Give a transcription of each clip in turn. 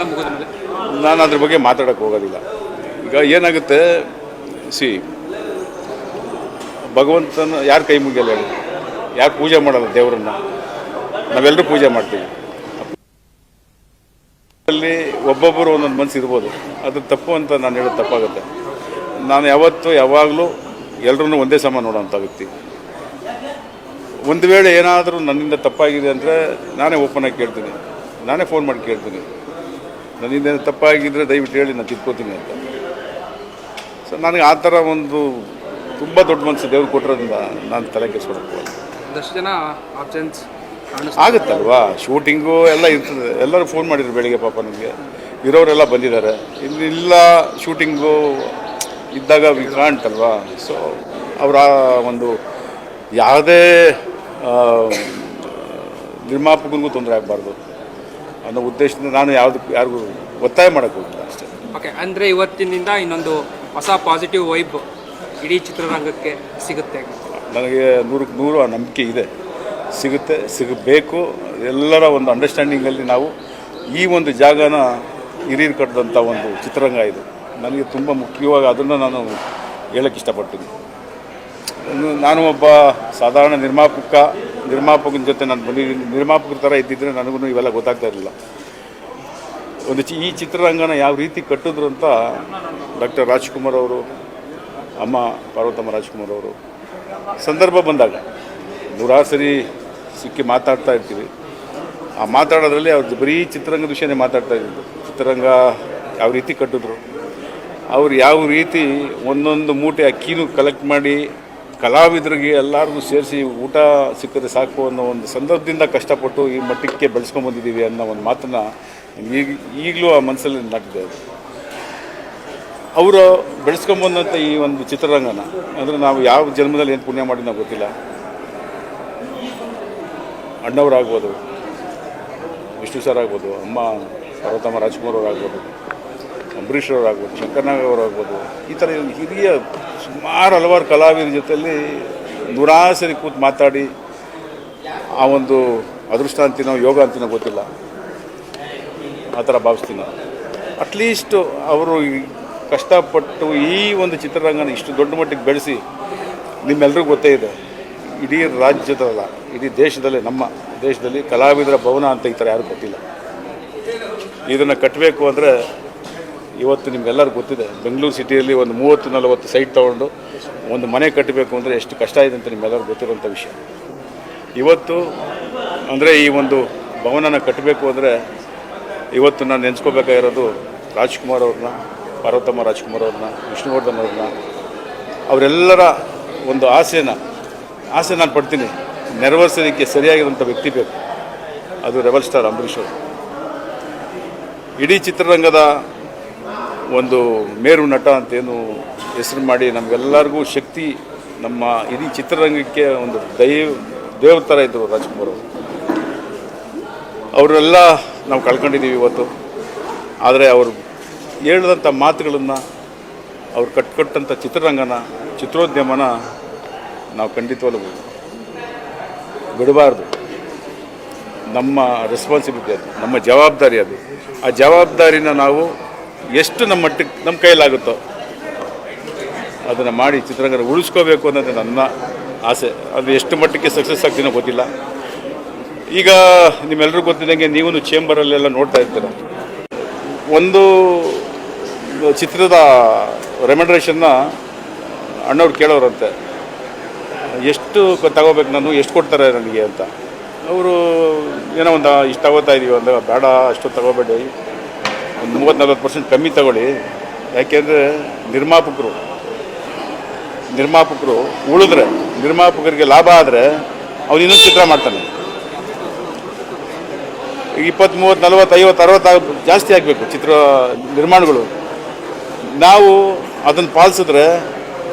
ಎಲ್ಲ ಮುಗಿದ ಮೇಲೆ ನಾನು ಅದ್ರ ಬಗ್ಗೆ ಮಾತಾಡೋಕ್ಕೆ ಹೋಗೋದಿಲ್ಲ. ಈಗ ಏನಾಗುತ್ತೆ, ಭಗವಂತನ ಯಾರು ಕೈ ಮುಗಿಯಲ್ಲ ಹೇಳಿ, ಯಾರು ಪೂಜೆ ಮಾಡಲ್ಲ ದೇವರನ್ನ? ನಾವೆಲ್ಲರೂ ಪೂಜೆ ಮಾಡ್ತೀವಿ. ಅಲ್ಲಿ ಒಬ್ಬೊಬ್ಬರು ಒಂದೊಂದು ಮನಸ್ಸು ಇರ್ಬೋದು, ಅದು ತಪ್ಪು ಅಂತ ನಾನು ಹೇಳೋದು ತಪ್ಪಾಗುತ್ತೆ. ನಾನು ಯಾವಾಗಲೂ ಎಲ್ಲರೂ ಒಂದೇ ಸಮ ನೋಡೋಂಥ ವ್ಯಕ್ತಿ. ಒಂದು ವೇಳೆ ಏನಾದರೂ ನನ್ನಿಂದ ತಪ್ಪಾಗಿದೆ ಅಂದರೆ ನಾನೇ ಓಪನ್ ಆಗಿ ಕೇಳ್ತೀನಿ, ನಾನೇ ಫೋನ್ ಮಾಡಿ ಕೇಳ್ತೀನಿ, ನನ್ನಿಂದ ತಪ್ಪಾಗಿದ್ದರೆ ದಯವಿಟ್ಟು ಹೇಳಿ, ನಾನು ತಿದ್ಕೋತೀನಿ ಅಂತ. ಸೊ ನನಗೆ ಆ ಥರ ಒಂದು ತುಂಬ ದೊಡ್ಡ ಮನಸ್ಸು ದೇವ್ರು ಕೊಟ್ಟಿರೋದ್ರಿಂದ ನಾನು ತಲೆ ಕೆಡಿಸ್ಕೊಳಕ್ಕೆ ಒಂದಷ್ಟು ಜನ ಆಪ್ಷನ್ಸ್ ಆಗುತ್ತಲ್ವಾ. ಶೂಟಿಂಗು ಎಲ್ಲ ಇರ್ತದೆ, ಎಲ್ಲರೂ ಫೋನ್ ಮಾಡಿದ್ರು ಬೆಳಿಗ್ಗೆ, ಪಾಪ ನನಗೆ ಇರೋರೆಲ್ಲ ಬಂದಿದ್ದಾರೆ. ಇಲ್ಲ ಶೂಟಿಂಗು ಇದ್ದಾಗ ಕಾಣ್ತಲ್ವಾ. ಸೊ ಅವರ ಒಂದು ಯಾವುದೇ ನಿರ್ಮಾಪಕನಿಗೂ ತೊಂದರೆ ಆಗಬಾರ್ದು ಅನ್ನೋ ಉದ್ದೇಶದಿಂದ ನಾನು ಯಾರಿಗೂ ಒತ್ತಾಯ ಮಾಡೋಕ್ಕೆ ಹೋಗಿಲ್ಲ ಅಷ್ಟೇ. ಓಕೆ, ಅಂದರೆ ಇವತ್ತಿನಿಂದ ಇನ್ನೊಂದು ಹೊಸ ಪಾಸಿಟಿವ್ ವೈಬ್ ಇಡೀ ಚಿತ್ರರಂಗಕ್ಕೆ ಸಿಗುತ್ತೆ. ನನಗೆ 100ಕ್ಕೆ 100 ನಂಬಿಕೆ ಇದೆ, ಸಿಗಬೇಕು. ಎಲ್ಲರ ಒಂದು ಅಂಡರ್ಸ್ಟ್ಯಾಂಡಿಂಗಲ್ಲಿ ನಾವು ಈ ಒಂದು ಜಾಗನ ಹಿರಿಯರು ಕಟ್ಟಿದಂಥ ಒಂದು ಚಿತ್ರರಂಗ ಇದು ನನಗೆ ತುಂಬ ಮುಖ್ಯವಾಗಿ, ಅದನ್ನು ನಾನು ಹೇಳೋಕ್ಕೆ ಇಷ್ಟಪಡ್ತೀನಿ. ನಾನು ಒಬ್ಬ ಸಾಧಾರಣ ನಿರ್ಮಾಪಕನ ಜೊತೆ ನಾನು ಬಂದಿದ್ದೀನಿ. ನಿರ್ಮಾಪಕರ ಥರ ಇದ್ದಿದ್ದರೆ ನನಗೂ ಇವೆಲ್ಲ ಗೊತ್ತಾಗ್ತಾ ಇರಲಿಲ್ಲ. ಈ ಚಿತ್ರರಂಗನ ಯಾವ ರೀತಿ ಕಟ್ಟಿದ್ರು ಅಂತ ಡಾಕ್ಟರ್ ರಾಜ್ಕುಮಾರ್ ಅವರು, ಅಮ್ಮ ಪಾರ್ವತಮ್ಮ ರಾಜ್ಕುಮಾರ್ ಅವರು ಸಂದರ್ಭ ಬಂದಾಗ ನೂರಾರು ಸರಿ ಸಿಕ್ಕಿ ಮಾತಾಡ್ತಾ ಇರ್ತೀವಿ. ಆ ಮಾತಾಡೋದ್ರಲ್ಲಿ ಅವ್ರು ಬರೀ ಚಿತ್ರರಂಗದ ವಿಷಯನೇ ಮಾತಾಡ್ತಾ ಇದ್ದಿದ್ದು. ಚಿತ್ರರಂಗ ಯಾವ ರೀತಿ ಕಟ್ಟಿದ್ರು, ಅವ್ರು ಯಾವ ರೀತಿ ಒಂದೊಂದು ಮೂಟೆ ಅಕ್ಕಿನೂ ಕಲೆಕ್ಟ್ ಮಾಡಿ ಕಲಾವಿದರಿಗೆ ಎಲ್ಲರಿಗೂ ಸೇರಿಸಿ ಊಟ ಸಿಕ್ಕರೆ ಸಾಕು ಅನ್ನೋ ಒಂದು ಸಂದರ್ಭದಿಂದ ಕಷ್ಟಪಟ್ಟು ಈ ಮಟ್ಟಕ್ಕೆ ಬೆಳೆಸ್ಕೊಂಬಂದಿದ್ದೀವಿ ಅನ್ನೋ ಒಂದು ಮಾತನ್ನು ಈಗಲೂ ಆ ಮನಸ್ಸಲ್ಲಿ ನಾಟಿದೆ. ಅದು ಅವರು ಬೆಳೆಸ್ಕೊಂಬಂದಂಥ ಈ ಒಂದು ಚಿತ್ರರಂಗನ ಅಂದರೆ ನಾವು ಯಾವ ಜನ್ಮದಲ್ಲಿ ಏನು ಪುಣ್ಯ ಮಾಡಿ ನಾವು ಗೊತ್ತಿಲ್ಲ. ಅಣ್ಣವರಾಗ್ಬೋದು, ವಿಷ್ಣು ಸರ್ ಆಗ್ಬೋದು, ಅಮ್ಮ ಪಾರ್ವತಮ್ಮ ರಾಜ್ಕುಮಾರ್ ಅವರಾಗ್ಬೋದು, ಅಂಬರೀಷ್ ಅವರಾಗ್ಬೋದು, ಶಂಕರ್ನಾಗ್ ಅವರಾಗ್ಬೋದು, ಈ ಥರ ಹಿರಿಯ ಸುಮಾರು ಹಲವಾರು ಕಲಾವಿದರ ಜೊತೆಯಲ್ಲಿ ನೂರಾರು ಸರಿ ಕೂತು ಮಾತಾಡಿ ಆ ಒಂದು ಅದೃಷ್ಟ ಅಂತಿನೋ ಯೋಗ ಅಂತಿನೋ ಗೊತ್ತಿಲ್ಲ, ಆ ಥರ ಭಾವಿಸ್ತೀನಿ. ಅಟ್ಲೀಸ್ಟು ಅವರು ಕಷ್ಟಪಟ್ಟು ಈ ಒಂದು ಚಿತ್ರರಂಗನ ಇಷ್ಟು ದೊಡ್ಡ ಮಟ್ಟಿಗೆ ಬೆಳೆಸಿ, ನಿಮ್ಮೆಲ್ಲರಿಗೂ ಗೊತ್ತೇ ಇದೆ, ಇಡೀ ರಾಜ್ಯದಲ್ಲ ಇಡೀ ದೇಶದಲ್ಲೇ, ನಮ್ಮ ದೇಶದಲ್ಲಿ ಕಲಾವಿದರ ಭವನ ಅಂತ ಈ ಥರ ಯಾರೂ ಕಟ್ಟಿಲ್ಲ. ಇದನ್ನು ಕಟ್ಟಬೇಕು ಅಂದರೆ ಇವತ್ತು ನಿಮಗೆಲ್ಲರಿಗೂ ಗೊತ್ತಿದೆ, ಬೆಂಗಳೂರು ಸಿಟಿಯಲ್ಲಿ ಒಂದು 30-40 ಸೈಟ್ ತೊಗೊಂಡು ಒಂದು ಮನೆ ಕಟ್ಟಬೇಕು ಅಂದರೆ ಎಷ್ಟು ಕಷ್ಟ ಇದೆ ಅಂತ ನಿಮ್ಮೆಲ್ಲರಿಗೂ ಗೊತ್ತಿರೋಂಥ ವಿಷಯ. ಇವತ್ತು ಅಂದರೆ ಈ ಒಂದು ಭವನನ ಕಟ್ಟಬೇಕು ಅಂದರೆ ಇವತ್ತು ನಾನು ನೆನೆಸ್ಕೋಬೇಕಾಗಿರೋದು ರಾಜ್ಕುಮಾರ್ ಅವ್ರನ್ನ, ಪಾರ್ವತಮ್ಮ ರಾಜ್ಕುಮಾರ್ ಅವ್ರನ್ನ, ವಿಷ್ಣುವರ್ಧನ್ ಅವ್ರನ್ನ, ಅವರೆಲ್ಲರ ಒಂದು ಆಸೆ ನಾನು ಪಡ್ತೀನಿ. ನೆರವೇರಿಸೋದಕ್ಕೆ ಸರಿಯಾಗಿರೋಂಥ ವ್ಯಕ್ತಿ ಬೇಕು, ಅದು ರೆಬಲ್ ಸ್ಟಾರ್ ಅಂಬರೀಷ್ ಅವರು. ಇಡೀ ಚಿತ್ರರಂಗದ ಒಂದು ಮೇರು ನಟ ಅಂತೇನು ಹೆಸರು ಮಾಡಿ ನಮಗೆಲ್ಲರಿಗೂ ಶಕ್ತಿ, ನಮ್ಮ ಇಡೀ ಚಿತ್ರರಂಗಕ್ಕೆ ಒಂದು ದೇವ್ರ ಥರ ಇದ್ದರು ರಾಜ್ಕುಮಾರ್ ಅವರು. ಅವರೆಲ್ಲ ನಾವು ಕಳ್ಕೊಂಡಿದ್ದೀವಿ ಇವತ್ತು. ಆದರೆ ಅವರು ಹೇಳಿದಂಥ ಮಾತುಗಳನ್ನು, ಅವ್ರು ಕಟ್ಟಿಕೊಟ್ಟಂಥ ಚಿತ್ರೋದ್ಯಮನ ನಾವು ಖಂಡಿತವಾಗ್ಲೂ ಬಿಡಬಾರ್ದು. ನಮ್ಮ ರೆಸ್ಪಾನ್ಸಿಬಿಲಿಟಿ ಅದು, ನಮ್ಮ ಜವಾಬ್ದಾರಿ ಅದು. ಆ ಜವಾಬ್ದಾರಿನ ನಾವು ಎಷ್ಟು ನಮ್ಮ ಮಟ್ಟಿಗೆ ನಮ್ಮ ಕೈಲಾಗುತ್ತೋ ಅದನ್ನು ಮಾಡಿ ಚಿತ್ರರಂಗನ ಉಳಿಸ್ಕೋಬೇಕು ಅನ್ನೋದು ನನ್ನ ಆಸೆ. ಅದು ಎಷ್ಟು ಮಟ್ಟಿಗೆ ಸಕ್ಸಸ್ ಆಗ್ತೀನೋ ಗೊತ್ತಿಲ್ಲ. ಈಗ ನಿಮ್ಮೆಲ್ಲರಿಗೂ ಗೊತ್ತಿದ್ದಂಗೆ ನೀವು ಚೇಂಬರಲ್ಲೆಲ್ಲ ನೋಡ್ತಾ ಇರ್ತೀರ, ಒಂದು ಚಿತ್ರದ ರೆಮ್ಯುನರೇಷನ್ನ ಅಣ್ಣವ್ರು ಕೇಳೋರಂತೆ, ಎಷ್ಟು ತಗೋಬೇಕು ನಾನು, ಎಷ್ಟು ಕೊಡ್ತಾರೆ ನನಗೆ ಅಂತ. ಅವರು ಏನೋ ಒಂದು ಇಷ್ಟು ತಗೋತಾ ಇದ್ದೀವಿ ಅಂದಾಗ, ಬೇಡ ಅಷ್ಟು ತಗೋಬೇಡಿ, ಒಂದು 30-40% ಕಮ್ಮಿ ತಗೊಳ್ಳಿ. ಯಾಕೆಂದರೆ ನಿರ್ಮಾಪಕರು ಉಳಿದ್ರೆ, ನಿರ್ಮಾಪಕರಿಗೆ ಲಾಭ ಆದರೆ ಅವನು ಇನ್ನೊಂದು ಚಿತ್ರ ಮಾಡ್ತಾನೆ. ಈಗ 20, 30, 40, 50, 60 ಜಾಸ್ತಿ ಆಗಬೇಕು ಚಿತ್ರ ನಿರ್ಮಾಣಗಳು. ನಾವು ಅದನ್ನು ಪಾಲಿಸಿದ್ರೆ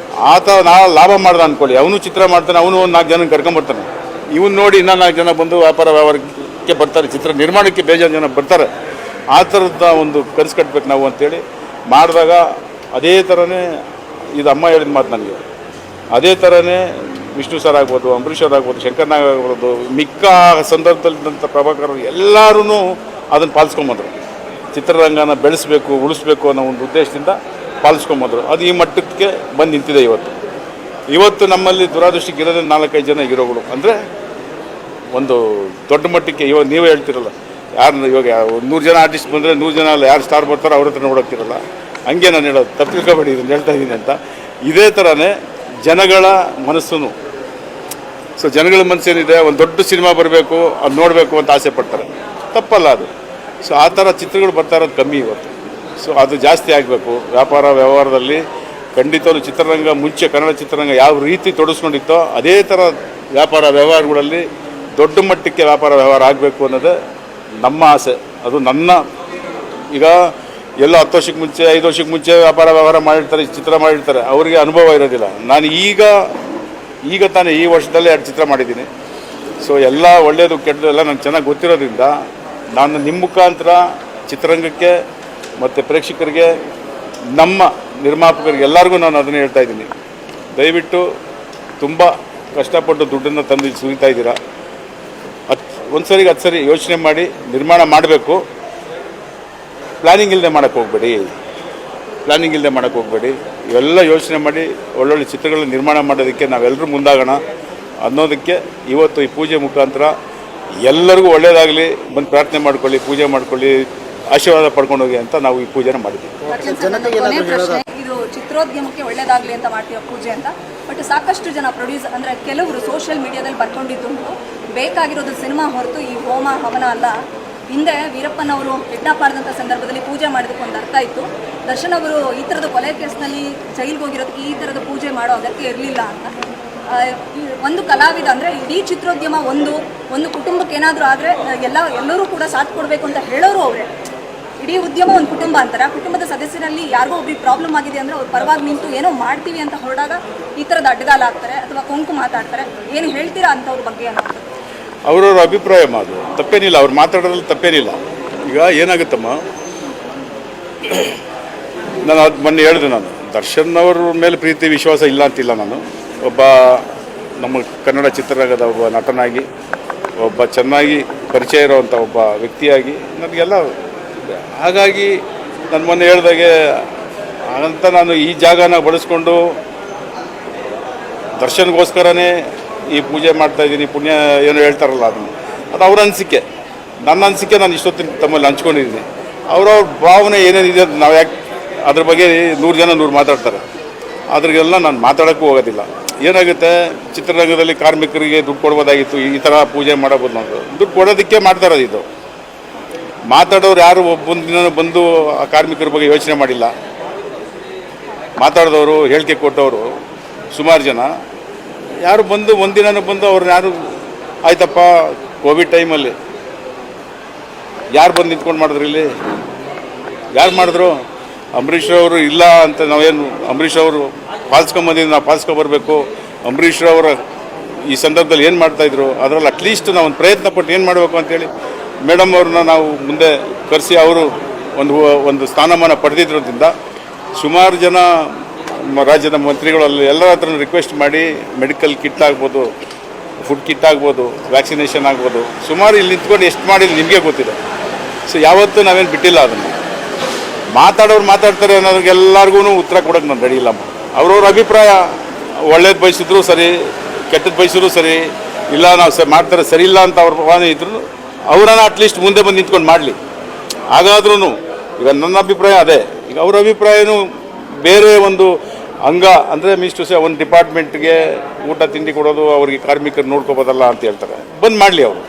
ನಾವು ಲಾಭ ಮಾಡ್ದೆ ಅಂದ್ಕೊಳ್ಳಿ, ಅವನು ಚಿತ್ರ ಮಾಡ್ತಾನೆ, ಅವನು ಒಂದು 4 ಜನ ಕರ್ಕೊಂಬರ್ತಾನೆ. ಇವನು ನೋಡಿ ಇನ್ನೂ 4 ಜನ ಬಂದು ವ್ಯಾಪಾರಕ್ಕೆ ಬರ್ತಾರೆ, ಚಿತ್ರ ನಿರ್ಮಾಣಕ್ಕೆ ಬೇಜಾರು ಜನ ಬರ್ತಾರೆ. ಆ ಥರದ ಒಂದು ಕನಸು ಕಟ್ಟಬೇಕು ನಾವು ಅಂತೇಳಿ ಮಾಡಿದಾಗ, ಅದೇ ಥರನೇ ಇದು ಅಮ್ಮ ಹೇಳಿದ ಮಾತು ನನಗೆ, ಅದೇ ಥರನೇ ವಿಷ್ಣು ಸರ್ ಆಗ್ಬೋದು, ಅಂಬರೀಷ್ ಅವ್ರು ಆಗ್ಬೋದು, ಶಂಕರ್ನಾಗ್ ಆಗ್ಬೋದು, ಮಿಕ್ಕ ಸಂದರ್ಭದಲ್ಲಿದ್ದಂಥ ಪ್ರಭಾಕರ್ ಎಲ್ಲರೂ ಅದನ್ನು ಪಾಲಿಸ್ಕೊಂಬಂದರು. ಚಿತ್ರರಂಗನ ಬೆಳೆಸಬೇಕು, ಉಳಿಸ್ಬೇಕು ಅನ್ನೋ ಒಂದು ಉದ್ದೇಶದಿಂದ ಪಾಲಿಸ್ಕೊಂಬಂದರು. ಅದು ಈ ಮಟ್ಟಕ್ಕೆ ಬಂದು ನಿಂತಿದೆ ಇವತ್ತು ನಮ್ಮಲ್ಲಿ ದುರಾದೃಷ್ಟಕ್ಕೆ ಇರೋದೇ 4-5 ಜನ ಹೀರೋಗಳು. ಅಂದರೆ ಒಂದು ದೊಡ್ಡ ಮಟ್ಟಕ್ಕೆ ಇವಾಗ ನೀವೇ ಹೇಳ್ತಿರಲ್ಲ, ಯಾರು ಇವಾಗ 100 ಜನ ಆರ್ಟಿಸ್ಟ್ ಬಂದರೆ 100 ಜನ ಅಲ್ಲ, ಯಾರು ಸ್ಟಾರ್ ಬರ್ತಾರೋ ಅವ್ರ ಹತ್ರ ನೋಡೋಕ್ತಿರಲ್ಲ. ಹಂಗೆ ನಾನು ಹೇಳೋದು, ತಪ್ಪು ತಿಳ್ಕೊಬೇಡಿ, ಇದನ್ನು ಹೇಳ್ತಾ ಇದ್ದೀನಿ ಅಂತ. ಇದೇ ಥರನೇ ಜನಗಳ ಮನಸ್ಸು. ಸೊ ಜನಗಳ ಮನಸ್ಸೇನಿದೆ, ಒಂದು ದೊಡ್ಡ ಸಿನಿಮಾ ಬರಬೇಕು, ಅದು ನೋಡಬೇಕು ಅಂತ ಆಸೆ ಪಡ್ತಾರೆ. ತಪ್ಪಲ್ಲ ಅದು. ಸೊ ಆ ಥರ ಚಿತ್ರಗಳು ಬರ್ತಾ ಇರೋದು ಕಮ್ಮಿ ಇವತ್ತು. ಸೊ ಅದು ಜಾಸ್ತಿ ಆಗಬೇಕು. ವ್ಯಾಪಾರ ವ್ಯವಹಾರದಲ್ಲಿ ಖಂಡಿತವೂ ಚಿತ್ರರಂಗ ಮುಂಚೆ ಕನ್ನಡ ಚಿತ್ರರಂಗ ಯಾವ ರೀತಿ ತೊಡಗಿಸ್ಕೊಂಡಿತ್ತೋ ಅದೇ ಥರ ವ್ಯಾಪಾರ ವ್ಯವಹಾರಗಳಲ್ಲಿ ದೊಡ್ಡ ಮಟ್ಟಕ್ಕೆ ವ್ಯಾಪಾರ ವ್ಯವಹಾರ ಆಗಬೇಕು ಅನ್ನೋದೇ ನಮ್ಮ ಆಸೆ. ಅದು ನನ್ನ ಈಗ ಎಲ್ಲ 10 ವರ್ಷಕ್ಕೆ ಮುಂಚೆ 5 ವರ್ಷಕ್ಕೆ ಮುಂಚೆ ವ್ಯಾಪಾರ ವ್ಯವಹಾರ ಮಾಡಿರ್ತಾರೆ, ಚಿತ್ರ ಮಾಡಿರ್ತಾರೆ, ಅವರಿಗೆ ಅನುಭವ ಇರೋದಿಲ್ಲ. ನಾನು ಈಗ ತಾನೇ ಈ ವರ್ಷದಲ್ಲೇ 2 ಚಿತ್ರ ಮಾಡಿದ್ದೀನಿ. ಸೊ ಎಲ್ಲ ಒಳ್ಳೆಯದು ಕೆಟ್ಟದ್ದು ಎಲ್ಲ ನನಗೆ ಚೆನ್ನಾಗಿ ಗೊತ್ತಿರೋದ್ರಿಂದ ನಾನು ನಿಮ್ಮ ಮುಖಾಂತರ ಚಿತ್ರರಂಗಕ್ಕೆ ಮತ್ತು ಪ್ರೇಕ್ಷಕರಿಗೆ, ನಮ್ಮ ನಿರ್ಮಾಪಕರಿಗೆ ಎಲ್ಲರಿಗೂ ನಾನು ಅದನ್ನೇ ಹೇಳ್ತಾ ಇದ್ದೀನಿ. ದಯವಿಟ್ಟು ತುಂಬ ಕಷ್ಟಪಟ್ಟು ದುಡ್ಡನ್ನು ತಂದು ಸುರಿತಾ ಇದ್ದೀರಾ. ಒಂದು ಸರಿಗೆ 10 ಸರಿ ಯೋಚನೆ ಮಾಡಿ ನಿರ್ಮಾಣ ಮಾಡಬೇಕು. ಪ್ಲ್ಯಾನಿಂಗ್ ಇಲ್ಲದೆ ಮಾಡೋಕ್ಕೆ ಹೋಗಬೇಡಿ. ಇವೆಲ್ಲ ಯೋಚನೆ ಮಾಡಿ ಒಳ್ಳೊಳ್ಳೆ ಚಿತ್ರಗಳನ್ನ ನಿರ್ಮಾಣ ಮಾಡೋದಕ್ಕೆ ನಾವೆಲ್ಲರೂ ಮುಂದಾಗೋಣ ಅನ್ನೋದಕ್ಕೆ ಇವತ್ತು ಈ ಪೂಜೆ ಮುಖಾಂತರ ಎಲ್ಲರಿಗೂ ಒಳ್ಳೆಯದಾಗಲಿ, ಬಂದು ಪ್ರಾರ್ಥನೆ ಮಾಡ್ಕೊಳ್ಳಿ, ಪೂಜೆ ಮಾಡ್ಕೊಳ್ಳಿ, ಆಶೀರ್ವಾದ ಪಡ್ಕೊಂಡು ಹೋಗಿ ಅಂತ ನಾವು ಈ ಪೂಜೆನ ಮಾಡಿದ್ದೀವಿ. ಇದು ಚಿತ್ರೋದ್ಯಮಕ್ಕೆ ಒಳ್ಳೇದಾಗಲಿ ಅಂತ ಮಾಡ್ತೀವಿ ಪೂಜೆ ಅಂತ. ಬಟ್ ಸಾಕಷ್ಟು ಜನ ಪ್ರೊಡ್ಯೂಸರ್ ಅಂದರೆ ಕೆಲವರು ಸೋಷಿಯಲ್ ಮೀಡಿಯಾದಲ್ಲಿ ಬರ್ಕೊಂಡಿದ್ದು ಬೇಕಾಗಿರೋದು ಸಿನಿಮಾ ಹೊರತು ಈ ಹೋಮ ಹವನ ಅಲ್ಲ. ಹಿಂದೆ ವೀರಪ್ಪನವರು ಕಿಡ್ನಾಪ್ ಮಾಡಿದಂಥ ಸಂದರ್ಭದಲ್ಲಿ ಪೂಜೆ ಮಾಡೋದಕ್ಕೆ ಒಂದು ಅರ್ಥ ಇತ್ತು. ದರ್ಶನ್ ಅವರು ಈ ಥರದ ಕೊಲೆ ಕೇಸ್ನಲ್ಲಿ ಜೈಲಿಗೆ ಹೋಗಿರೋದಕ್ಕೆ ಈ ಥರದ ಪೂಜೆ ಮಾಡೋ ಅಗತ್ಯ ಇರಲಿಲ್ಲ ಅಂತ. ಒಂದು ಕಲಾವಿದ ಅಂದರೆ ಇಡೀ ಚಿತ್ರೋದ್ಯಮ ಒಂದು ಕುಟುಂಬಕ್ಕೆ ಏನಾದರೂ ಆದರೆ ಎಲ್ಲರೂ ಕೂಡ ಸಾಥ್ ಕೊಡಬೇಕು ಅಂತ ಹೇಳೋರು ಅವರೇ. ಇಡೀ ಉದ್ಯಮ ಒಂದು ಕುಟುಂಬ ಅಂತಾರೆ. ಆ ಕುಟುಂಬದ ಸದಸ್ಯರಲ್ಲಿ ಯಾರಿಗೋ ಒಬ್ರಿಗೆ ಪ್ರಾಬ್ಲಮ್ ಆಗಿದೆ ಅಂದರೆ ಅವ್ರು ಪರವಾಗಿ ನಿಂತು ಏನೋ ಮಾಡ್ತೀವಿ ಅಂತ ಹೊರಡಾಗ ಈ ಥರದ ಅಡ್ಡಗಾಲ ಆಗ್ತಾರೆ ಅಥವಾ ಕೊಂಕು ಮಾತಾಡ್ತಾರೆ. ಏನು ಹೇಳ್ತೀರಾ ಅಂಥವ್ರ ಬಗ್ಗೆ ಅನ್ನೋದು ಅವ್ರವ್ರ ಅಭಿಪ್ರಾಯ ಅದು ತಪ್ಪೇನಿಲ್ಲ. ಅವ್ರು ಮಾತಾಡೋದ್ರಲ್ಲಿ ತಪ್ಪೇನಿಲ್ಲ. ಈಗ ಏನಾಗುತ್ತಮ್ಮ, ನಾನು ಅದು ಮೊನ್ನೆ ಹೇಳಿದೆ, ನಾನು ದರ್ಶನ್ ಅವ್ರ ಮೇಲೆ ಪ್ರೀತಿ ವಿಶ್ವಾಸ ಇಲ್ಲ ಅಂತಿಲ್ಲ. ನಾನು ಒಬ್ಬ ನಮ್ಮ ಕನ್ನಡ ಚಿತ್ರರಂಗದ ಒಬ್ಬ ನಟನಾಗಿ, ಒಬ್ಬ ಚೆನ್ನಾಗಿ ಪರಿಚಯ ಇರೋವಂಥ ಒಬ್ಬ ವ್ಯಕ್ತಿಯಾಗಿ ನನಗೆಲ್ಲ, ಹಾಗಾಗಿ ನಾನು ಮೊನ್ನೆ ಹೇಳ್ದಾಗೆ ಅಂತ ನಾನು ಈ ಜಾಗನ ಬಳಸ್ಕೊಂಡು ದರ್ಶನ್ಗೋಸ್ಕರನೇ ಈ ಪೂಜೆ ಮಾಡ್ತಾಯಿದ್ದೀನಿ, ಪುಣ್ಯ ಏನೋ ಹೇಳ್ತಾರಲ್ಲ, ಅದು ಅವ್ರ ಅನಿಸಿಕೆ. ನನ್ನ ಅನಿಸಿಕೆ ನಾನು ಇಷ್ಟೊತ್ತಿನ ತಮ್ಮಲ್ಲಿ ಹಂಚ್ಕೊಂಡಿದ್ದೀನಿ. ಅವ್ರವ್ರ ಭಾವನೆ ಏನೇನಿದೆ ನಾವು ಯಾಕೆ ಅದ್ರ ಬಗ್ಗೆ 100 ಜನ 100 ಮಾತಾಡ್ತಾರೆ. ಅದ್ರಿಗೆಲ್ಲ ನಾನು ಮಾತಾಡೋಕ್ಕೂ ಹೋಗೋದಿಲ್ಲ. ಏನಾಗುತ್ತೆ, ಚಿತ್ರರಂಗದಲ್ಲಿ ಕಾರ್ಮಿಕರಿಗೆ ದುಡ್ಡು ಕೊಡ್ಬೋದಾಗಿತ್ತು, ಈ ಥರ ಪೂಜೆ ಮಾಡೋಬೋದು. ನಾವು ದುಡ್ಡು ಕೊಡೋದಕ್ಕೆ ಮಾಡ್ತಾ ಇರೋದು. ಇದು ಮಾತಾಡೋರು ಯಾರು ಒಬ್ಬೊಂದು ದಿನ ಬಂದು ಆ ಕಾರ್ಮಿಕರ ಬಗ್ಗೆ ಯೋಚನೆ ಮಾಡಿಲ್ಲ. ಮಾತಾಡಿದವರು, ಹೇಳಿಕೆ ಕೊಟ್ಟವರು ಸುಮಾರು ಜನ ಯಾರು ಬಂದು ಒಂದಿನ ಬಂದು ಅವ್ರನ್ನ ಯಾರು ಆಯ್ತಪ್ಪ, ಕೋವಿಡ್ ಟೈಮಲ್ಲಿ ಯಾರು ಬಂದು ನಿಂತ್ಕೊಂಡು ಮಾಡಿದ್ರು? ಇಲ್ಲಿ ಯಾರು ಮಾಡಿದ್ರು? ಅಂಬರೀಷ್ ಅವರು ಇಲ್ಲ ಅಂತ ನಾವೇನು, ಅಂಬರೀಷ್ ಅವರು ಪಾಲಿಸ್ಕೊಂಬಂದಿದ್ದು ನಾವು ಪಾಲಿಸ್ಕೊಬರ್ಬೇಕು. ಅಂಬರೀಷ್ ಅವರ ಈ ಸಂದರ್ಭದಲ್ಲಿ ಏನು ಮಾಡ್ತಾಯಿದ್ರು, ಅದರಲ್ಲಿ ಅಟ್ಲೀಸ್ಟ್ ನಾವು ಒಂದು ಪ್ರಯತ್ನ ಪಟ್ಟು ಏನು ಮಾಡಬೇಕು ಅಂತೇಳಿ ಮೇಡಮ್ ಅವ್ರನ್ನ ನಾವು ಮುಂದೆ ಕರೆಸಿ ಅವರು ಒಂದು ಸ್ಥಾನಮಾನ ಪಡೆದಿದ್ರಿಂದ ಸುಮಾರು ಜನ ರಾಜ್ಯದ ಮಂತ್ರಿಗಳಲ್ಲಿ ಎಲ್ಲರ ಹತ್ರ ರಿಕ್ವೆಸ್ಟ್ ಮಾಡಿ ಮೆಡಿಕಲ್ ಕಿಟ್ ಆಗ್ಬೋದು, ಫುಡ್ ಕಿಟ್ ಆಗ್ಬೋದು, ವ್ಯಾಕ್ಸಿನೇಷನ್ ಆಗ್ಬೋದು, ಸುಮಾರು ಇಲ್ಲಿ ನಿಂತ್ಕೊಂಡು ಎಷ್ಟು ಮಾಡಿದ್ರು ನಿಮಗೆ ಗೊತ್ತಿದೆ. ಸೊ ಯಾವತ್ತೂ ನಾವೇನು ಬಿಟ್ಟಿಲ್ಲ. ಅದನ್ನು ಮಾತಾಡೋರು ಮಾತಾಡ್ತಾರೆ ಅನ್ನೋದಕ್ಕೆಲ್ಲರಿಗೂ ಉತ್ತರ ಕೊಡೋಕ್ಕೆ ನಾನು ರೆಡಿ ಇಲ್ಲಮ್ಮ. ಅವ್ರವ್ರ ಅಭಿಪ್ರಾಯ, ಒಳ್ಳೇದು ಬಯಸಿದ್ರು ಸರಿ, ಕೆಟ್ಟದ್ದು ಬಯಸಿದ್ರು ಸರಿ, ಇಲ್ಲ ನಾವು ಮಾಡ್ತಾರೆ ಸರಿ ಇಲ್ಲ ಅಂತ ಅವ್ರ ಭಾವನೆ ಇದ್ರು ಅವರನ್ನು ಅಟ್ಲೀಸ್ಟ್ ಮುಂದೆ ಬಂದು ನಿಂತ್ಕೊಂಡು ಮಾಡಲಿ. ಹಾಗಾದ್ರೂ ಈಗ ನನ್ನ ಅಭಿಪ್ರಾಯ ಅದೇ. ಈಗ ಅವ್ರ ಅಭಿಪ್ರಾಯನೂ ಬೇರೆ ಒಂದು ಅಂಗ ಅಂದರೆ ಮೀನ್ಸ್ ಒಂದು ಡಿಪಾರ್ಟ್ಮೆಂಟ್ಗೆ ಊಟ ತಿಂಡಿ ಕೊಡೋದು, ಅವ್ರಿಗೆ ಕಾರ್ಮಿಕರು ನೋಡ್ಕೋಬೋದಲ್ಲ ಅಂತ ಹೇಳ್ತಾರೆ. ಬಂದು ಮಾಡಲಿ, ಅವರು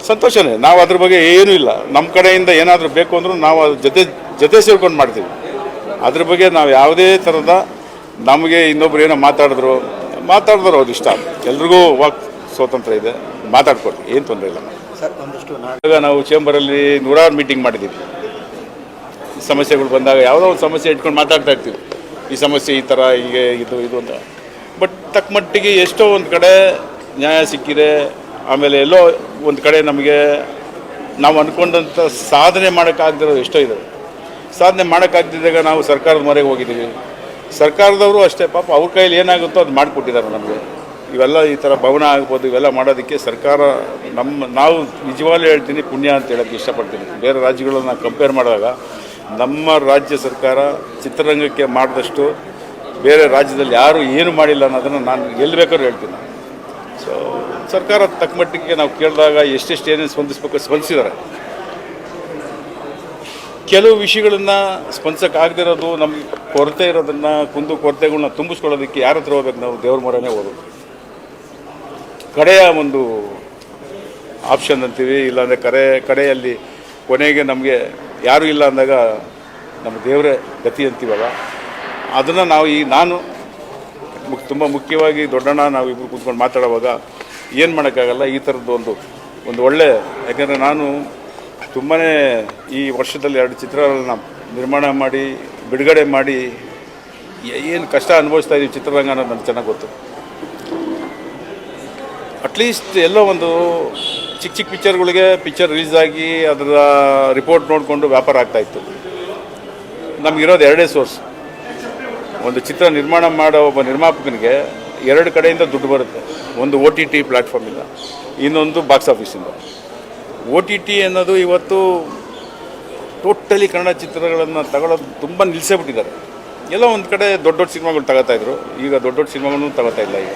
ಸಂತೋಷನೇ. ನಾವು ಅದ್ರ ಬಗ್ಗೆ ಏನೂ ಇಲ್ಲ. ನಮ್ಮ ಕಡೆಯಿಂದ ಏನಾದರೂ ಬೇಕು ಅಂದರೂ ನಾವು ಅದ್ರ ಜೊತೆ ಸೇರ್ಕೊಂಡು ಮಾಡ್ತೀವಿ. ಅದ್ರ ಬಗ್ಗೆ ನಾವು ಯಾವುದೇ ಥರದ ನಮಗೆ ಇನ್ನೊಬ್ರು ಏನೋ ಮಾತಾಡಿದ್ರು ಅವ್ರು ಇಷ್ಟ. ಎಲ್ರಿಗೂ ವಾಕ್ ಸ್ವಾತಂತ್ರ್ಯ ಇದೆ, ಮಾತಾಡ್ಕೊಡ್ರಿ, ಏನು ತೊಂದರೆ ಇಲ್ಲ. ಈಗ ನಾವು ಚೇಂಬರಲ್ಲಿ 100 ಮೀಟಿಂಗ್ ಮಾಡಿದ್ದೀವಿ. ಸಮಸ್ಯೆಗಳು ಬಂದಾಗ ಯಾವುದೋ ಒಂದು ಸಮಸ್ಯೆ ಇಟ್ಕೊಂಡು ಮಾತಾಡ್ತಾ ಇರ್ತೀವಿ. ಈ ಸಮಸ್ಯೆ ಈ ಥರ, ಹೀಗೆ ಇದು ಅಂತ. ಬಟ್ ತಕ್ಕ ಮಟ್ಟಿಗೆ ಎಷ್ಟೋ ಒಂದು ಕಡೆ ನ್ಯಾಯ ಸಿಕ್ಕಿದೆ. ಆಮೇಲೆ ಎಲ್ಲೋ ಒಂದು ಕಡೆ ನಮಗೆ ನಾವು ಅಂದ್ಕೊಂಡಂಥ ಸಾಧನೆ ಮಾಡೋಕ್ಕಾಗದಿರೋದು ಎಷ್ಟೋ ಇದೆ. ಸಾಧನೆ ಮಾಡೋಕ್ಕಾಗ್ದಿದ್ದಾಗ ನಾವು ಸರ್ಕಾರದ ಮೊರೆಗೆ ಹೋಗಿದ್ದೀವಿ. ಸರ್ಕಾರದವರು ಅಷ್ಟೇ ಪಾಪ ಅವ್ರ ಕೈಯಲ್ಲಿ ಏನಾಗುತ್ತೋ ಅದು ಮಾಡಿಕೊಟ್ಟಿದ್ದಾರೆ ನಮಗೆ. ಇವೆಲ್ಲ ಈ ಥರ ಭವನ ಆಗ್ಬೋದು ಇವೆಲ್ಲ ಮಾಡೋದಕ್ಕೆ ಸರ್ಕಾರ ನಾವು ನಿಜವಾಗ್ಲೂ ಹೇಳ್ತೀನಿ ಪುಣ್ಯ ಅಂತ ಹೇಳೋಕ್ಕೆ ಇಷ್ಟಪಡ್ತೀನಿ. ಬೇರೆ ರಾಜ್ಯಗಳನ್ನ ಕಂಪೇರ್ ಮಾಡಿದಾಗ ನಮ್ಮ ರಾಜ್ಯ ಸರ್ಕಾರ ಚಿತ್ರರಂಗಕ್ಕೆ ಮಾಡಿದಷ್ಟು ಬೇರೆ ರಾಜ್ಯದಲ್ಲಿ ಯಾರೂ ಏನು ಮಾಡಿಲ್ಲ ಅನ್ನೋದನ್ನು ನಾನು ಎಲ್ಲಿ ಬೇಕಾದ್ರೂ ಹೇಳ್ತೀನಿ. ಸೊ ಸರ್ಕಾರ ತಕ್ಕ ಮಟ್ಟಿಗೆ ನಾವು ಕೇಳಿದಾಗ ಎಷ್ಟೆಷ್ಟು ಏನೇನು ಸ್ಪಂದಿಸಬೇಕು ಸ್ಪಂದಿಸಿದ್ದಾರೆ. ಕೆಲವು ವಿಷಯಗಳನ್ನು ಸ್ಪಂದಿಸೋಕ್ಕಾಗದಿರೋದು ನಮಗೆ ಕೊರತೆ ಇರೋದನ್ನು ಕೊರತೆಗಳನ್ನ ತುಂಬಿಸ್ಕೊಳ್ಳೋದಕ್ಕೆ ಯಾರ ಹತ್ರ ಹೋಗ್ಬೇಕು? ನಾವು ದೇವ್ರ ಮೊರೆನೇ ಹೋಗೋದು. ಕಡೆಯ ಒಂದು ಆಪ್ಷನ್ ಅಂತೀವಿ, ಇಲ್ಲಾಂದರೆ ಕಡೆಯಲ್ಲಿ ಕೊನೆಗೆ ನಮಗೆ ಯಾರೂ ಇಲ್ಲ ಅಂದಾಗ ನಮ್ಮ ದೇವರೇ ಗತಿ ಅಂತೀವಲ್ಲ, ಅದನ್ನು ನಾವು ನಾನು ತುಂಬ ಮುಖ್ಯವಾಗಿ ದೊಡ್ಡಣ್ಣ ನಾವಿಬ್ಬರು ಕೂತ್ಕೊಂಡು ಮಾತಾಡುವಾಗ ಏನು ಮಾಡೋಕ್ಕಾಗಲ್ಲ. ಈ ಥರದ್ದು ಒಂದು ಒಳ್ಳೆ, ಯಾಕೆಂದರೆ ನಾನು ತುಂಬಾ ಈ ವರ್ಷದಲ್ಲಿ 2 ಚಿತ್ರಗಳನ್ನ ನಿರ್ಮಾಣ ಮಾಡಿ ಬಿಡುಗಡೆ ಮಾಡಿ ಏನು ಕಷ್ಟ ಅನುಭವಿಸ್ತಾ ಇದ್ದೀವಿ ಚಿತ್ರರಂಗ ಅನ್ನೋದು ನನಗೆ ಚೆನ್ನಾಗಿ ಗೊತ್ತು. ಅಟ್ಲೀಸ್ಟ್ ಎಲ್ಲೋ ಒಂದು ಚಿಕ್ಕ ಪಿಕ್ಚರ್ಗಳಿಗೆ ಪಿಕ್ಚರ್ ರಿಲೀಸ್ ಆಗಿ ಅದರ ರಿಪೋರ್ಟ್ ನೋಡಿಕೊಂಡು ವ್ಯಾಪಾರ ಆಗ್ತಾಯಿತ್ತು. ನಮಗಿರೋದು 2 ಸೋರ್ಸ್. ಒಂದು ಚಿತ್ರ ನಿರ್ಮಾಣ ಮಾಡೋ ಒಬ್ಬ ನಿರ್ಮಾಪಕನಿಗೆ 2 ಕಡೆಯಿಂದ ದುಡ್ಡು ಬರುತ್ತೆ. ಒಂದು OTT ಪ್ಲ್ಯಾಟ್ಫಾರ್ಮಿಂದ, ಇನ್ನೊಂದು ಬಾಕ್ಸ್ ಆಫೀಸಿಂದ. OTT ಅನ್ನೋದು ಇವತ್ತು ಟೋಟಲಿ ಕನ್ನಡ ಚಿತ್ರಗಳನ್ನು ತಗೊಳ್ಳೋದು ತುಂಬ ನಿಲ್ಲಿಸೇ ಬಿಟ್ಟಿದ್ದಾರೆ. ಎಲ್ಲೋ ಒಂದು ಕಡೆ ದೊಡ್ಡ ಸಿನಿಮಾಗಳು ತಗೋತಾಯಿದ್ರು, ಈಗ ದೊಡ್ಡ ಸಿನಿಮಾಗಳನ್ನು ತಗೋತಾ ಇಲ್ಲ. ಈಗ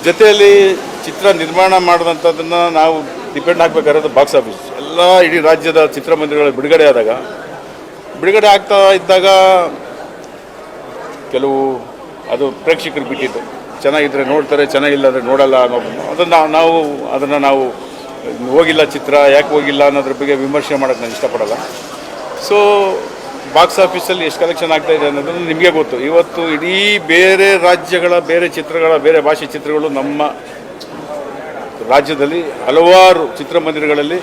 ಜೊತೆಯಲ್ಲಿ ಚಿತ್ರ ನಿರ್ಮಾಣ ಮಾಡಿದಂಥದ್ದನ್ನು ನಾವು ಡಿಪೆಂಡ್ ಆಗಬೇಕಾಗಿರೋದು ಬಾಕ್ಸ್ ಆಫೀಸ್. ಎಲ್ಲ ಇಡೀ ರಾಜ್ಯದ ಚಿತ್ರಮಂದಿರಗಳು ಬಿಡುಗಡೆ ಆಗ್ತಾ ಇದ್ದಾಗ ಕೆಲವು ಅದು ಪ್ರೇಕ್ಷಕರಿಗೆ ಬಿಟ್ಟಿದ್ದು. ಚೆನ್ನಾಗಿದ್ದರೆ ನೋಡ್ತಾರೆ, ಚೆನ್ನಾಗಿಲ್ಲ ಅಂದರೆ ನೋಡಲ್ಲ ಅನ್ನೋದನ್ನು ಅದನ್ನು ನಾವು ಹೋಗಿಲ್ಲ ಚಿತ್ರ ಯಾಕೆ ಹೋಗಿಲ್ಲ ಅನ್ನೋದ್ರ ಬಗ್ಗೆ ವಿಮರ್ಶೆ ಮಾಡೋಕ್ಕೆ ನಾನು ಇಷ್ಟಪಡಲ್ಲ. ಸೊ ಬಾಕ್ಸ್ ಆಫೀಸಲ್ಲಿ ಎಷ್ಟು ಕಲೆಕ್ಷನ್ ಆಗ್ತಾಯಿದೆ ಅನ್ನೋದನ್ನು ನಿಮಗೆ ಗೊತ್ತು. ಇವತ್ತು ಇಡೀ ಬೇರೆ ರಾಜ್ಯಗಳ ಬೇರೆ ಚಿತ್ರಗಳ ಬೇರೆ ಭಾಷೆ ಚಿತ್ರಗಳು ನಮ್ಮ ರಾಜ್ಯದಲ್ಲಿ ಹಲವಾರು ಚಿತ್ರಮಂದಿರಗಳಲ್ಲಿ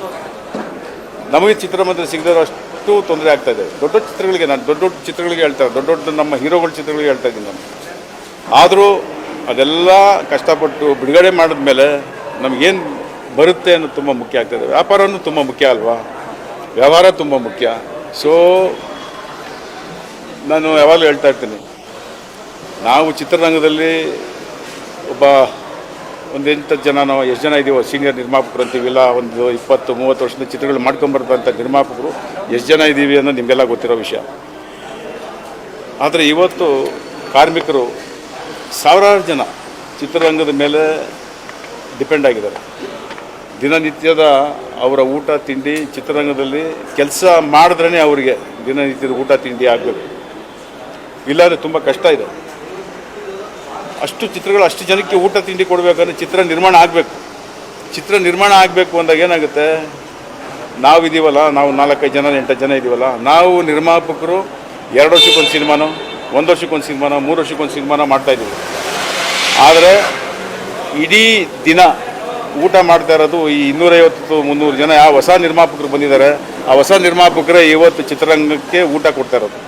ನಮಗೆ ಚಿತ್ರಮಂದಿರ ಸಿಗದಷ್ಟು ತೊಂದರೆ ಆಗ್ತಾಯಿದೆ. ದೊಡ್ಡ ಚಿತ್ರಗಳಿಗೆ ನಾನು ದೊಡ್ಡ ಚಿತ್ರಗಳಿಗೆ ಹೇಳ್ತಾರೆ, ದೊಡ್ಡ ನಮ್ಮ ಹೀರೋಗಳ ಚಿತ್ರಗಳಿಗೆ ಹೇಳ್ತಾ ಇದ್ದೀನಿ ನಾನು. ಆದರೂ ಅದೆಲ್ಲ ಕಷ್ಟಪಟ್ಟು ಬಿಡುಗಡೆ ಮಾಡಿದ್ಮೇಲೆ ನಮಗೇನು ಬರುತ್ತೆ ಅನ್ನೋದು ತುಂಬ ಮುಖ್ಯ ಆಗ್ತದೆ. ವ್ಯಾಪಾರನೂ ತುಂಬ ಮುಖ್ಯ ಅಲ್ವಾ, ವ್ಯವಹಾರ ತುಂಬ ಮುಖ್ಯ. ಸೊ ನಾನು ಯಾವಾಗಲೂ ಹೇಳ್ತಾ ಇರ್ತೀನಿ, ನಾವು ಚಿತ್ರರಂಗದಲ್ಲಿ ಎಷ್ಟು ಜನ ಇದ್ದೀವೋ ಸೀನಿಯರ್ ನಿರ್ಮಾಪಕರು ಅಂತೀವಿಲ್ಲ, ಒಂದು 20-30 ವರ್ಷದ ಚಿತ್ರಗಳು ಮಾಡ್ಕೊಂಬರ್ತಂಥ ನಿರ್ಮಾಪಕರು ಎಷ್ಟು ಜನ ಇದ್ದೀವಿ ಅನ್ನೋದು ನಿಮಗೆಲ್ಲ ಗೊತ್ತಿರೋ ವಿಷಯ. ಆದರೆ ಇವತ್ತು ಕಾರ್ಮಿಕರು ಸಾವಿರಾರು ಜನ ಚಿತ್ರರಂಗದ ಮೇಲೆ ಡಿಪೆಂಡ್ ಆಗಿದ್ದಾರೆ. ದಿನನಿತ್ಯದ ಅವರ ಊಟ ತಿಂಡಿ ಚಿತ್ರರಂಗದಲ್ಲಿ ಕೆಲಸ ಮಾಡಿದ್ರೇ ಅವರಿಗೆ ದಿನನಿತ್ಯದ ಊಟ ತಿಂಡಿ ಆಗಬೇಕು, ಇಲ್ಲಾಂದರೆ ತುಂಬ ಕಷ್ಟ ಇದೆ. ಅಷ್ಟು ಚಿತ್ರಗಳು ಅಷ್ಟು ಜನಕ್ಕೆ ಊಟ ತಿಂಡಿ ಕೊಡಬೇಕಂದ್ರೆ ಚಿತ್ರ ನಿರ್ಮಾಣ ಆಗಬೇಕು. ಚಿತ್ರ ನಿರ್ಮಾಣ ಆಗಬೇಕು ಅಂದಾಗ ಏನಾಗುತ್ತೆ, ನಾವಿದ್ದೀವಲ್ಲ, ನಾವು 4-5 ಜನ 8 ಜನ ಇದ್ದೀವಲ್ಲ, ನಾವು ನಿರ್ಮಾಪಕರು 2 ವರ್ಷಕ್ಕೊಂದು ಸಿನಿಮಾನೋ 1 ವರ್ಷಕ್ಕೊಂದು ಸಿನಿಮಾನೋ 3 ವರ್ಷಕ್ಕೊಂದು ಸಿನಿಮಾನೋ ಮಾಡ್ತಾಯಿದ್ದೀವಿ. ಆದರೆ ಇಡೀ ದಿನ ಊಟ ಮಾಡ್ತಾ ಇರೋದು ಈ 250-300 ಜನ ಯಾವ ಹೊಸ ನಿರ್ಮಾಪಕರು ಬಂದಿದ್ದಾರೆ, ಆ ಹೊಸ ನಿರ್ಮಾಪಕರೇ ಇವತ್ತು ಚಿತ್ರರಂಗಕ್ಕೆ ಊಟ ಕೊಡ್ತಾ ಇರೋದು.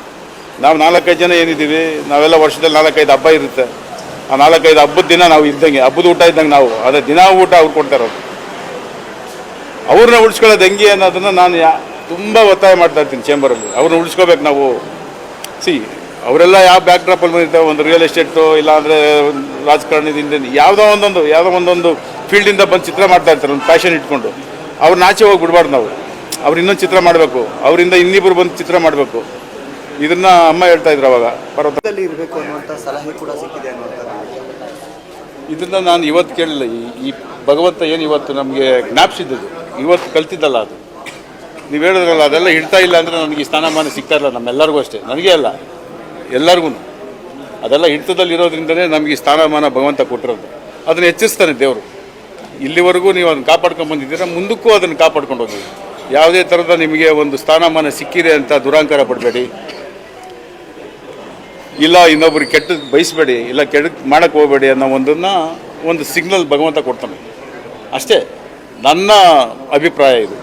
ನಾವು 4-5 ಜನ ಏನಿದ್ದೀವಿ, ನಾವೆಲ್ಲ ವರ್ಷದಲ್ಲಿ 4-5 ಹಬ್ಬ ಇರುತ್ತೆ. ಆ 4-5 ಹಬ್ಬದ ದಿನ ನಾವು ಇದ್ದಂಗೆ, ಹಬ್ಬದ ಊಟ ಇದ್ದಂಗೆ ನಾವು ಅದೇ ದಿನ ಊಟ ಅವ್ರು ಕೊಡ್ತಾ ಇರೋದು. ಅವ್ರನ್ನ ಉಳಿಸ್ಕೊಳ್ಳೋದು ಹೆಂಗೆ ಅನ್ನೋದನ್ನು ನಾನು ತುಂಬ ಒತ್ತಾಯ ಮಾಡ್ತಾ ಇರ್ತೀನಿ ಚೇಂಬರಲ್ಲಿ. ಅವ್ರನ್ನ ಉಳಿಸ್ಕೋಬೇಕು ನಾವು. ಅವರೆಲ್ಲ ಯಾವ ಬ್ಯಾಕ್ ಡ್ರಾಪಲ್ಲಿ ಬಂದಿರ್ತಾರೆ, ಒಂದು ರಿಯಲ್ ಎಸ್ಟೇಟು ಇಲ್ಲಾಂದರೆ ರಾಜಕಾರಣದಿಂದ ಯಾವುದೋ ಒಂದೊಂದು ಫೀಲ್ಡಿಂದ ಬಂದು ಚಿತ್ರ ಮಾಡ್ತಾ ಇರ್ತಾರೆ, ಒಂದು ಪ್ಯಾಷನ್ ಇಟ್ಕೊಂಡು. ಅವ್ರನ್ನ ಆಚೆ ಹೋಗಿ ಬಿಡಬಾರ್ದು ನಾವು. ಅವ್ರು ಇನ್ನೊಂದು ಚಿತ್ರ ಮಾಡಬೇಕು, ಅವರಿಂದ ಇನ್ನಿಬ್ಬರು ಬಂದು ಚಿತ್ರ ಮಾಡಬೇಕು. ಇದನ್ನ ಅಮ್ಮ ಹೇಳ್ತಾ ಇದ್ರು ಅವಾಗ. ಪರ್ವತದಲ್ಲಿ ಇರಬೇಕು ಅನ್ನುವಂಥ ಸಲಹೆ ಕೂಡ ಸಿಕ್ಕಿದೆ ಅನ್ನುವಂಥದ್ದು. ಇದನ್ನು ನಾನು ಇವತ್ತು ಕೇಳಿಲ್ಲ. ಈ ಭಗವಂತ ಏನು ಇವತ್ತು ನಮಗೆ ಜ್ಞಾಪಿಸಿದ್ದು ಇವತ್ತು ಕಲ್ತಿದ್ದಲ್ಲ ಅದು. ನೀವು ಹೇಳಿದ್ರಲ್ಲ, ಅದೆಲ್ಲ ಇಡ್ತಾ ಇಲ್ಲ ಅಂದರೆ ನನಗೆ ಈ ಸ್ಥಾನಮಾನ ಸಿಗ್ತಾ ಇಲ್ಲ. ನಮ್ಮೆಲ್ಲರಿಗೂ ಅಷ್ಟೇ, ನನಗೇ ಅಲ್ಲ ಎಲ್ಲರಿಗೂ. ಅದೆಲ್ಲ ಹಿಡಿತದಲ್ಲಿ ಇರೋದ್ರಿಂದಲೇ ನಮಗೆ ಈ ಸ್ಥಾನಮಾನ ಭಗವಂತ ಕೊಟ್ಟಿರೋದು. ಅದನ್ನು ಹೆಚ್ಚಿಸ್ತಾನೆ ದೇವರು. ಇಲ್ಲಿವರೆಗೂ ನೀವು ಅದನ್ನು ಕಾಪಾಡ್ಕೊಂಡು ಬಂದಿದ್ದೀರ, ಮುಂದಕ್ಕೂ ಅದನ್ನು ಕಾಪಾಡ್ಕೊಂಡು ಹೋಗಿ. ಯಾವುದೇ ಥರದ ನಿಮಗೆ ಒಂದು ಸ್ಥಾನಮಾನ ಸಿಕ್ಕಿದೆ ಅಂತ ದುರಾಂಕಾರ ಪಡಬೇಡಿ, ಇಲ್ಲ ಇನ್ನೊಬ್ರಿಗೆ ಕೆಟ್ಟದ್ದು ಬಯಸಬೇಡಿ, ಇಲ್ಲ ಕೆಟ್ಟದ್ದು ಮಾಡೋಕ್ಕೆ ಹೋಗಬೇಡಿ ಅನ್ನೋ ಒಂದು ಸಿಗ್ನಲ್ ಭಗವಂತ ಕೊಡ್ತಾನೆ ಅಷ್ಟೇ. ನನ್ನ ಅಭಿಪ್ರಾಯ ಇದು.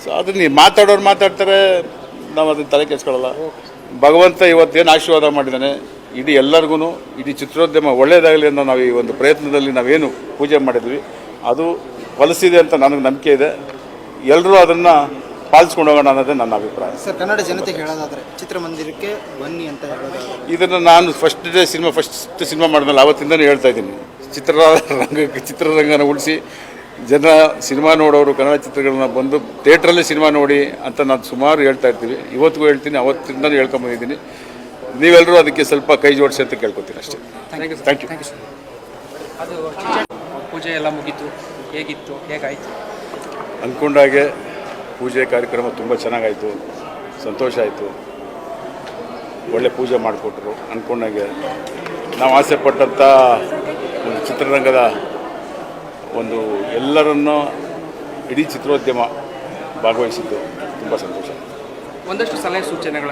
ಸೊ ಅದನ್ನು ನೀವು ಮಾತಾಡೋರು ಮಾತಾಡ್ತಾರೆ, ನಾವು ಅದನ್ನು ತಲೆ ಕೆಡಿಸ್ಕೊಳ್ಳಲ್ಲ. ಭಗವಂತ ಇವತ್ತೇನು ಆಶೀರ್ವಾದ ಮಾಡಿದ್ದಾನೆ ಇಡೀ ಎಲ್ಲರಿಗೂ, ಇಡೀ ಚಿತ್ರೋದ್ಯಮ ಒಳ್ಳೆಯದಾಗಲಿ ಅನ್ನೋ ನಾವು ಈ ಒಂದು ಪ್ರಯತ್ನದಲ್ಲಿ ನಾವೇನು ಪೂಜೆ ಮಾಡಿದ್ವಿ ಅದು ಫಲಿಸಿದೆ ಅಂತ ನನಗೆ ನಂಬಿಕೆ ಇದೆ. ಎಲ್ಲರೂ ಅದನ್ನು ಪಾಲಿಸ್ಕೊಂಡು ಹೋಗೋಣ ಅನ್ನೋದೇ ನನ್ನ ಅಭಿಪ್ರಾಯ. ಸರ್, ಕನ್ನಡ ಜನತೆಗೆ ಹೇಳೋದಾದ್ರೆ ಚಿತ್ರಮಂದಿರಕ್ಕೆ ಬನ್ನಿ ಅಂತ ಹೇಳೋದಾದ್ರೆ ಇದನ್ನು ನಾನು ಫಸ್ಟ್ ಸಿನಿಮಾ ಮಾಡಿದ್ಮೇಲೆ ಅವತ್ತಿಂದಲೂ ಹೇಳ್ತಾ ಇದ್ದೀನಿ, ಚಿತ್ರರಂಗನ ಉಳಿಸಿ ಜನ ಸಿನಿಮಾ ನೋಡೋರು ಕನ್ನಡ ಚಿತ್ರಗಳನ್ನ ಬಂದು ಥಿಯೇಟ್ರಲ್ಲೇ ಸಿನಿಮಾ ನೋಡಿ ಅಂತ ನಾನು ಸುಮಾರು ಹೇಳ್ತಾ ಇರ್ತೀವಿ. ಇವತ್ತಿಗೂ ಹೇಳ್ತೀನಿ, ಅವತ್ತಿಂದಲೂ ಹೇಳ್ಕೊಂಬಂದಿದ್ದೀನಿ. ನೀವೆಲ್ಲರೂ ಅದಕ್ಕೆ ಸ್ವಲ್ಪ ಕೈ ಜೋಡಿಸಿ ಅಂತ ಕೇಳ್ಕೊತೀನಿ ಅಷ್ಟೇ. Thank you. ಅದು ಪೂಜೆ ಎಲ್ಲ ಮುಗೀತು, ಹೇಗಿತ್ತು, ಹೇಗಾಯಿತು? ಅಂದ್ಕೊಂಡಾಗೆ ಪೂಜೆ ಕಾರ್ಯಕ್ರಮ ತುಂಬ ಚೆನ್ನಾಗಾಯಿತು, ಸಂತೋಷ ಆಯಿತು. ಒಳ್ಳೆ ಪೂಜೆ ಮಾಡಿಕೊಟ್ರು. ಅಂದ್ಕೊಂಡಾಗೆ ನಾವು ಆಸೆ ಪಟ್ಟಂಥ ಒಂದು ಚಿತ್ರರಂಗದ ಒಂದು ಎಲ್ಲರನ್ನೂ ಇಡೀ ಚಿತ್ರೋದ್ಯಮ ಭಾಗವಹಿಸಿದ್ದು ತುಂಬ ಸಂತೋಷ. ಒಂದಷ್ಟು ಸಲಹೆ ಸೂಚನೆಗಳು